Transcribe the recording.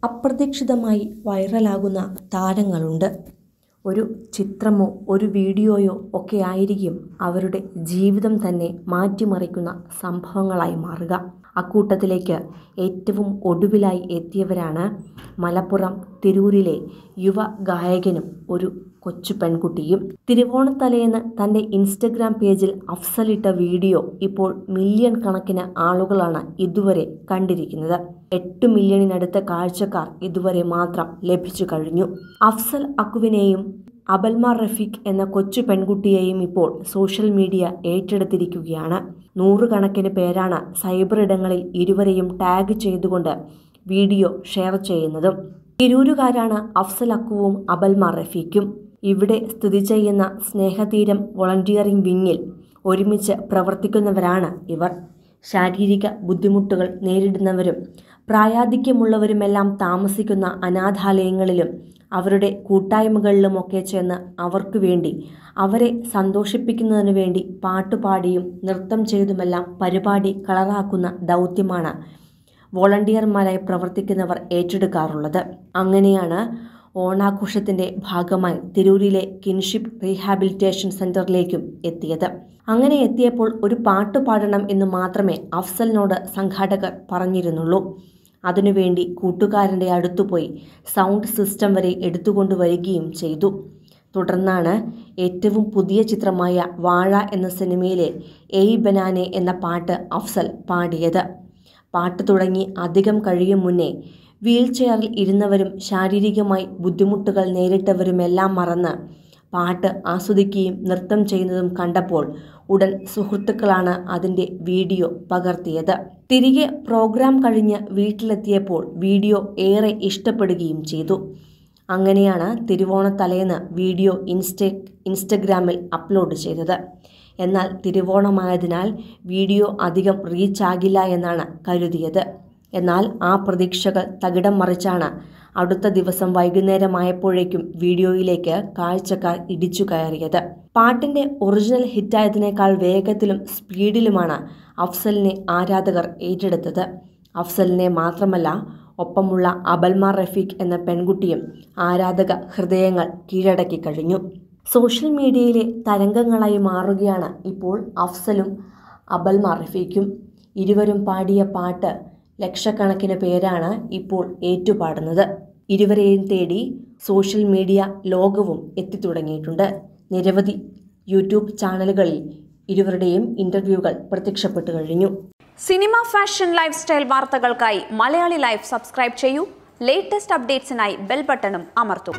അപ്രതീക്ഷിതമായി വൈറലാകുന്ന താരങ്ങളുണ്ട്. ഒരു ചിത്രമോ ഒരു വീഡിയോയോ ഒക്കെ ആയിരിക്കും അവരുടെ ജീവിതം തന്നെ മാറ്റിമറിക്കുന്ന സംഭവങ്ങളായി മാറുക. അക്കൂട്ടത്തിലേക്ക് ഏറ്റവും ഒടുവിലായി എത്തിയവരാണ് മലപ്പുറം തിരൂരിലെ യുവ ഗായകനും ഒരു കൊച്ചു പെൺകുട്ടിയും. തിരുവോണത്തലേന്ന് തൻ്റെ ഇൻസ്റ്റഗ്രാം പേജിൽ അഫ്സലിട്ട വീഡിയോ ഇപ്പോൾ മില്യൺ കണക്കിന് ആളുകളാണ് ഇതുവരെ കണ്ടിരിക്കുന്നത്. 8 മില്യണിനടുത്ത കാഴ്ചക്കാർ ഇതുവരെ മാത്രം ലഭിച്ചു കഴിഞ്ഞു. അഫ്സൽ അക്കുവിനെയും അബൽമ റഫീഖ് എന്ന കൊച്ചു പെൺകുട്ടിയെയും ഇപ്പോൾ സോഷ്യൽ മീഡിയ ഏറ്റെടുത്തിരിക്കുകയാണ്. 100 കണക്കിന് പേരാണ് സൈബർ ഇടങ്ങളിൽ ഇരുവരെയും ടാഗ് ചെയ്തുകൊണ്ട് വീഡിയോ ഷെയർ ചെയ്യുന്നതും. തിരൂരുകാരാണ് അഫ്സൽ അക്കുവും അബൽമ റഫീഖും. ഇവിടെ സ്ഥിതി ചെയ്യുന്ന സ്നേഹതീരം വോളണ്ടിയറിംഗ് വിങ്ങിൽ ഒരുമിച്ച് പ്രവർത്തിക്കുന്നവരാണ് ഇവർ. ശാരീരിക ബുദ്ധിമുട്ടുകൾ നേരിടുന്നവരും പ്രായാധിക്യമുള്ളവരുമെല്ലാം താമസിക്കുന്ന അനാഥാലയങ്ങളിലും അവരുടെ കൂട്ടായ്മകളിലുമൊക്കെ ചെന്ന് അവർക്കു വേണ്ടി അവരെ സന്തോഷിപ്പിക്കുന്നതിനു വേണ്ടി പാട്ടുപാടിയും നൃത്തം ചെയ്തുമെല്ലാം പരിപാടി കളറാക്കുന്ന ദൗത്യമാണ് വോളണ്ടിയർമാരായി പ്രവർത്തിക്കുന്നവർ ഏറ്റെടുക്കാറുള്ളത്. അങ്ങനെയാണ് ഓണാഘോഷത്തിൻ്റെ ഭാഗമായി തിരൂരിലെ കിൻഷിപ്പ് റീഹാബിലിറ്റേഷൻ സെൻ്ററിലേക്കും എത്തിയത്. അങ്ങനെ എത്തിയപ്പോൾ ഒരു പാട്ട് പാടണം എന്ന് മാത്രമേ അഫ്സലിനോട് സംഘാടകർ പറഞ്ഞിരുന്നുള്ളൂ. അതിനുവേണ്ടി കൂട്ടുകാരൻ്റെ അടുത്തുപോയി സൗണ്ട് സിസ്റ്റം വരെ എടുത്തുകൊണ്ടുവരികയും ചെയ്തു. തുടർന്നാണ് ഏറ്റവും പുതിയ ചിത്രമായ വാഴ എന്ന സിനിമയിലെ ഏയ് ബനാനെ എന്ന പാട്ട് അഫ്സൽ പാടിയത്. പാട്ട് തുടങ്ങി അധികം കഴിയും മുന്നേ വീൽചെയറിൽ ഇരുന്നവരും ശാരീരികമായി ബുദ്ധിമുട്ടുകൾ നേരിട്ടവരുമെല്ലാം മറന്ന് പാട്ട് ആസ്വദിക്കുകയും നൃത്തം ചെയ്യുന്നതും കണ്ടപ്പോൾ ഉടൻ സുഹൃത്തുക്കളാണ് അതിൻ്റെ വീഡിയോ പകർത്തിയത്. തിരികെ പ്രോഗ്രാം കഴിഞ്ഞ് വീട്ടിലെത്തിയപ്പോൾ വീഡിയോ ഏറെ ഇഷ്ടപ്പെടുകയും ചെയ്തു. അങ്ങനെയാണ് തിരുവോണത്തലേന്ന് വീഡിയോ ഇൻസ്റ്റഗ്രാമിൽ അപ്ലോഡ് ചെയ്തത്. എന്നാൽ തിരുവോണമായതിനാൽ വീഡിയോ അധികം റീച്ചാകില്ല എന്നാണ് കരുതിയത്. എന്നാൽ ആ പ്രതീക്ഷകൾ തകിടം മറിച്ചാണ് അടുത്ത ദിവസം വൈകുന്നേരമായപ്പോഴേക്കും വീഡിയോയിലേക്ക് കാഴ്ചക്കാർ ഇടിച്ചു കയറിയത്. പാട്ടിൻ്റെ ഒറിജിനൽ ഹിറ്റായതിനേക്കാൾ വേഗത്തിലും സ്പീഡിലുമാണ് അഫ്സലിനെ ആരാധകർ ഏറ്റെടുത്തത്. അഫ്സലിനെ മാത്രമല്ല, ഒപ്പമുള്ള അബൽമ റഫീഖ് എന്ന പെൺകുട്ടിയും ആരാധക ഹൃദയങ്ങൾ കീഴടക്കി കഴിഞ്ഞു. സോഷ്യൽ മീഡിയയിലെ തരംഗങ്ങളായി മാറുകയാണ് ഇപ്പോൾ അഫ്സലും അബൽമ റഫീഖും. ഇരുവരും പാടിയ പാട്ട് ലക്ഷക്കണക്കിന് പേരാണ് ഇപ്പോൾ ഏറ്റുപാടുന്നത്. ഇരുവരെയും തേടി സോഷ്യൽ മീഡിയ ലോകവും എത്തിത്തുടങ്ങിയിട്ടുണ്ട്. നിരവധി യൂട്യൂബ് ചാനലുകളിൽ ഇരുവരുടെയും ഇൻ്റർവ്യൂകൾ പ്രത്യക്ഷപ്പെട്ടു കഴിഞ്ഞു. സിനിമ, ഫാഷൻ, ലൈഫ് സ്റ്റൈൽ വാർത്തകൾക്കായി മലയാളി ലൈഫ് സബ്സ്ക്രൈബ് ചെയ്യൂ. ലേറ്റസ്റ്റ് അപ്ഡേറ്റ്സിനായി ബെൽ ബട്ടണും അമർത്തൂ.